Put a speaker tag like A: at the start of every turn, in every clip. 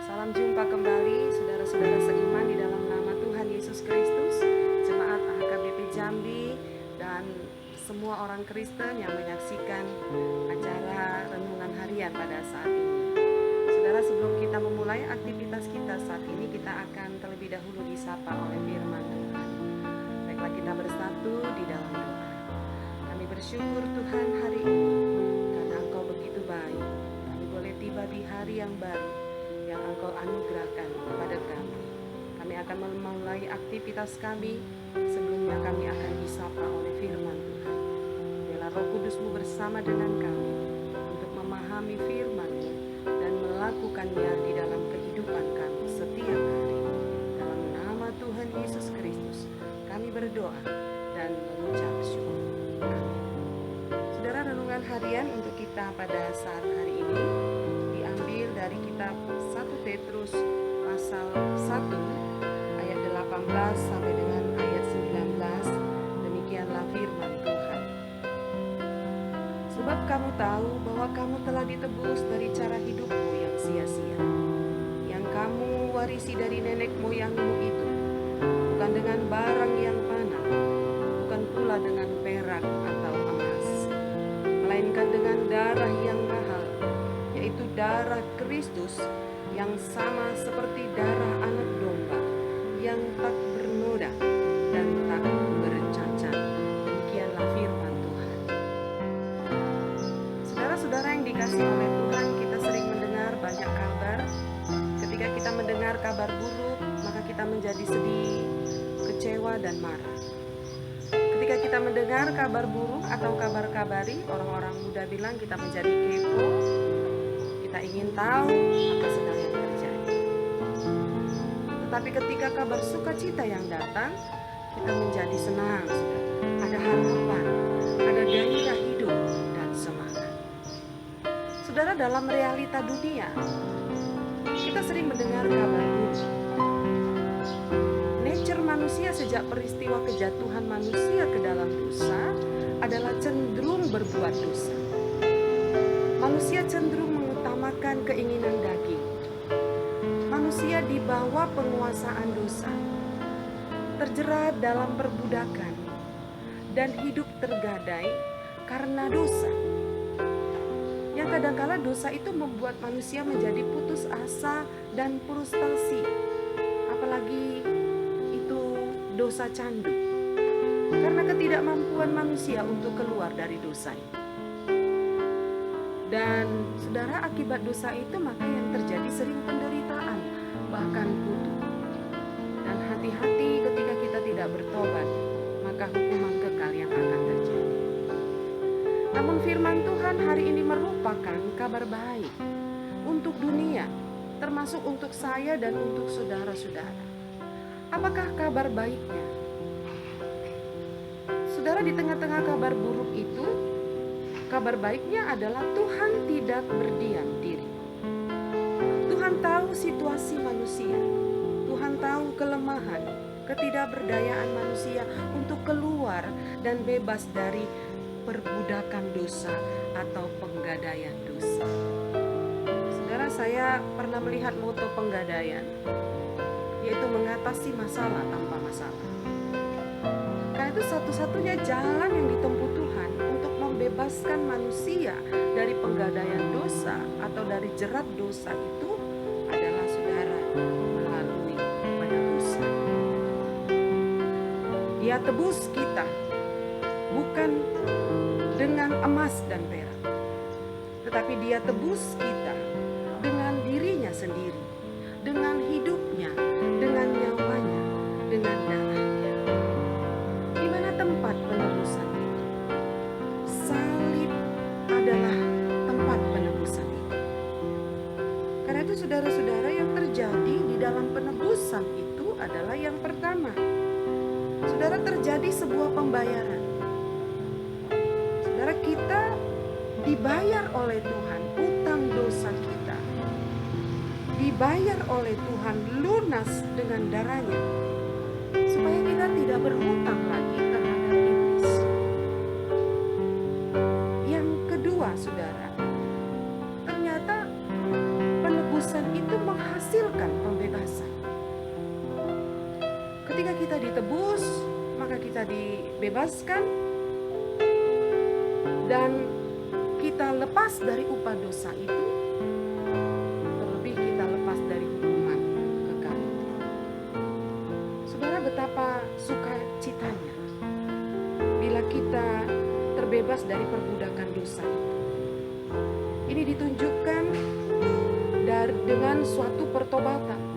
A: Salam jumpa kembali saudara-saudara seiman di dalam nama Tuhan Yesus Kristus, Jemaat HKBP Jambi dan semua orang Kristen yang menyaksikan acara renungan harian pada saat ini. Saudara, sebelum kita memulai aktivitas kita saat ini, kita akan terlebih dahulu disapa oleh firman Tuhan. Baiklah, kita bersatu di dalam doa. Kami bersyukur Tuhan hari ini karena Engkau begitu baik. Kami boleh tiba di hari yang baru yang Engkau anugerahkan kepada kami. Kami akan memulai aktivitas kami. Sebelumnya kami akan disapa oleh firman Tuhan. Biarlah Roh Kudus-Mu bersama dengan kami untuk memahami firman-Mu dan melakukannya di dalam kehidupan kami setiap hari. Dalam nama Tuhan Yesus Kristus kami berdoa dan mengucap syukur. Amin. Saudara, renungan harian untuk kita pada saat hari ini diambil dari kitab 1 Petrus pasal 1 ayat 18 sampai dengan ayat 19. Demikianlah firman Tuhan. Sebab kamu tahu bahwa kamu telah ditebus dari cara hidupmu yang sia-sia, yang kamu warisi dari nenek moyangmu itu, bukan dengan barang yang fana, bukan pula dengan perak atau emas, melainkan dengan darah yang mahal, yaitu darah Kristus, yang sama seperti darah anak domba yang tak bernoda dan tak bercacat. Demikianlah firman Tuhan. Saudara-saudara yang dikasihi oleh Tuhan, kita sering mendengar banyak kabar. Ketika kita mendengar kabar buruk, maka kita menjadi sedih, kecewa, dan marah. Ketika kita mendengar kabar buruk atau kabar kabari, orang-orang muda bilang kita menjadi kepo. Kita ingin tahu apa sedang yang terjadi. Tetapi ketika kabar sukacita yang datang, kita menjadi senang. Ada harapan, ada gairah hidup dan semangat. Saudara, dalam realita dunia, kita sering mendengar kabar buruk. Nature manusia sejak peristiwa kejatuhan manusia ke dalam dosa adalah cenderung berbuat dosa. Manusia cenderung mengutamakan keinginan daging. Manusia di bawah penguasaan dosa, terjerat dalam perbudakan, dan hidup tergadai karena dosa. Yang kadangkala dosa itu membuat manusia menjadi putus asa dan frustasi. Apalagi itu dosa candu. Karena ketidakmampuan manusia untuk keluar dari dosa itu. Dan saudara, akibat dosa itu maka yang terjadi sering penderitaan, bahkan kutuk. Dan hati-hati ketika kita tidak bertobat, maka hukuman kekal yang akan terjadi. Namun firman Tuhan hari ini merupakan kabar baik untuk dunia, termasuk untuk saya dan untuk saudara-saudara. Apakah kabar baiknya? Saudara, di tengah-tengah kabar buruk itu, kabar baiknya adalah Tuhan tidak berdiam diri. Tuhan tahu situasi manusia. Tuhan tahu kelemahan, ketidakberdayaan manusia untuk keluar dan bebas dari perbudakan dosa atau penggadaian dosa. Saudara, saya pernah melihat moto penggadaian, yaitu mengatasi masalah tanpa masalah. Karena itu satu-satunya jalan yang ditempuh Tuhan untuk membebaskan manusia dari penggadaian dosa atau dari jerat dosa itu adalah saudara melalui penebusan. Dia tebus kita bukan dengan emas dan perak, tetapi Dia tebus kita dengan dirinya sendiri, dengan hidupnya, dengan nyawanya, dengan darahnya. Di mana tempat penebusan itu? Salib adalah tempat penebusan itu. Karena itu saudara-saudara, yang terjadi di dalam penebusan itu adalah yang pertama, saudara, terjadi sebuah pembayaran. Saudara, kita dibayar oleh Tuhan utang dosa kita. Dibayar oleh Tuhan lunas dengan darahnya, supaya kita tidak berhutang lagi terhadap iblis. Yang kedua, saudara, ternyata penebusan itu menghasilkan ditebus, maka kita dibebaskan dan kita lepas dari upah dosa itu, terlebih kita lepas dari hukuman kekal. Saudara, betapa sukacitanya bila kita terbebas dari perbudakan dosa itu. Ini ditunjukkan dengan suatu pertobatan.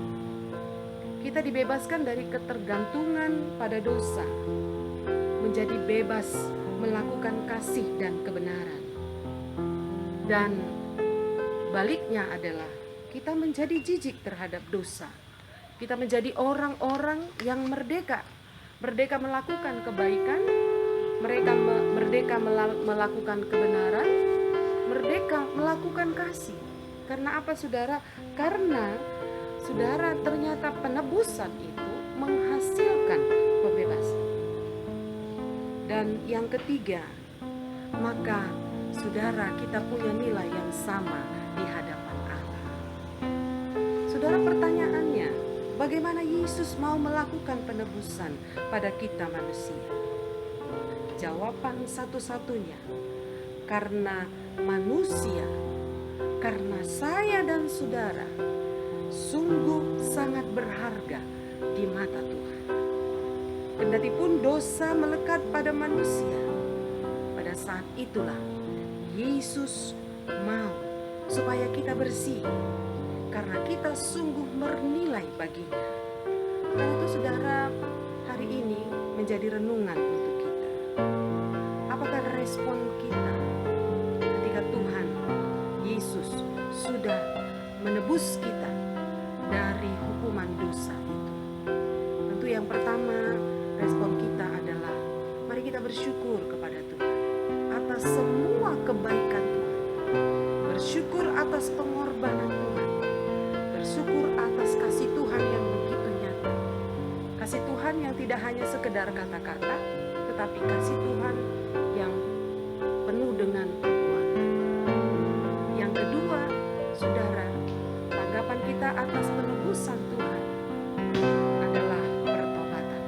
A: Kita dibebaskan dari ketergantungan pada dosa, menjadi bebas melakukan kasih dan kebenaran. Dan baliknya adalah kita menjadi jijik terhadap dosa. Kita menjadi orang-orang yang merdeka melakukan kebaikan, merdeka melakukan kebenaran, merdeka melakukan kasih. Karena apa, saudara? Karena saudara, ternyata penebusan itu menghasilkan pembebasan. Dan yang ketiga, maka saudara, kita punya nilai yang sama di hadapan Allah. Saudara, pertanyaannya, bagaimana Yesus mau melakukan penebusan pada kita manusia? Jawaban satu-satunya, karena manusia, karena saya dan saudara sungguh sangat berharga di mata Tuhan. Kendatipun dosa melekat pada manusia, pada saat itulah Yesus mau supaya kita bersih, karena kita sungguh bernilai baginya. Karena itu saudara, hari ini menjadi renungan untuk kita. Apakah respon kita ketika Tuhan Yesus sudah menebus kita dari hukuman dosa itu? Tentu yang pertama, respon kita adalah mari kita bersyukur kepada Tuhan atas semua kebaikan Tuhan. Bersyukur atas pengorbanan Tuhan. Bersyukur atas kasih Tuhan yang begitu nyata. Kasih Tuhan yang tidak hanya sekedar kata-kata, tetapi kasih Tuhan yang penuh dengan perbuatan. Yang kedua, saudara, tanggapan kita atas penebusan Tuhan adalah pertobatan.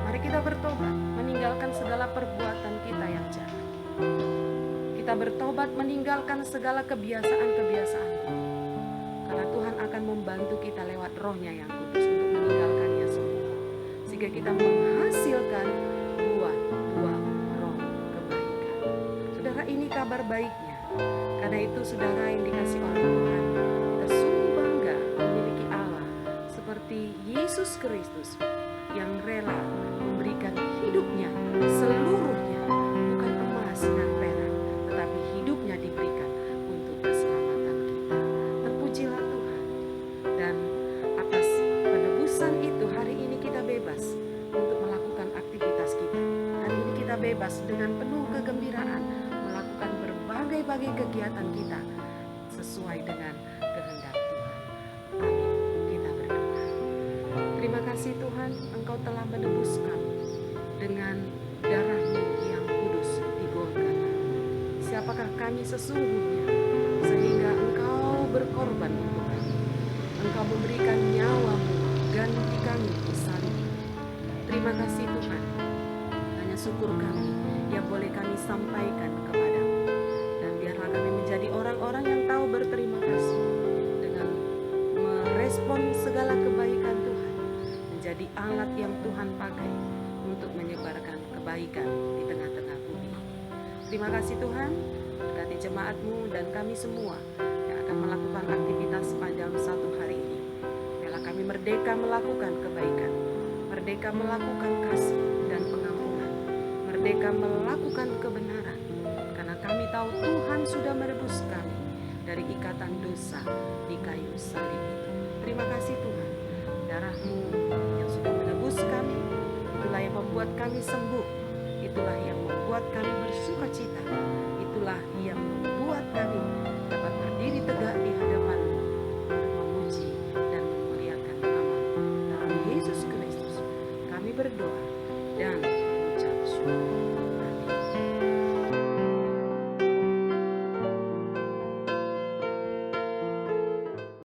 A: Mari kita bertobat, meninggalkan segala perbuatan kita yang jahat. Kita bertobat, meninggalkan segala kebiasaan-kebiasaan buruk. Karena Tuhan akan membantu kita lewat Roh-Nya yang kudus untuk meninggalkannya semua. Sehingga kita menghasilkan buah-buah roh kebaikan. Saudara, ini kabar baiknya. Karena itu saudara yang dikasih oleh Tuhan, kita sungguh bangga memiliki Allah seperti Yesus Kristus yang rela memberikan hidupnya seluruhnya, bukan emas dan perak, tetapi hidupnya diberikan untuk keselamatan kita. Terpujilah Tuhan. Dan atas penebusan itu hari ini kita bebas untuk melakukan aktivitas kita. Hari ini kita bebas dengan penuh kegembiraan melakukan berbagai kegiatan kita sesuai dengan kehendak Tuhan. Amin. Kita berdoa. Terima kasih Tuhan, Engkau telah menebus kami dengan darah-Mu yang kudus di Golgota. Siapakah kami sesungguhnya sehingga Engkau berkorban untuk kami? Engkau memberikan nyawa-Mu ganti kami di salib. Terima kasih Tuhan. Hanya syukur kami yang boleh kami sampaikan kepadamu. Dan biarlah kami menjadi orang-orang yang tahu berterima kasih dengan merespon segala kebaikan Tuhan, menjadi alat yang Tuhan pakai untuk menyebarkan kebaikan di tengah-tengah bumi. Terima kasih Tuhan, berkati jemaat-Mu dan kami semua yang akan melakukan aktivitas sepanjang satu hari ini. Biarlah kami merdeka melakukan kebaikan, merdeka melakukan kasih dan pengampunan, merdeka melakukan kebenaran, karena kami tahu Tuhan sudah menebus kami dari ikatan dosa di kayu salib itu. Terima kasih Tuhan, darah-Mu yang sudah menebus kami, itulah yang membuat kami sembuh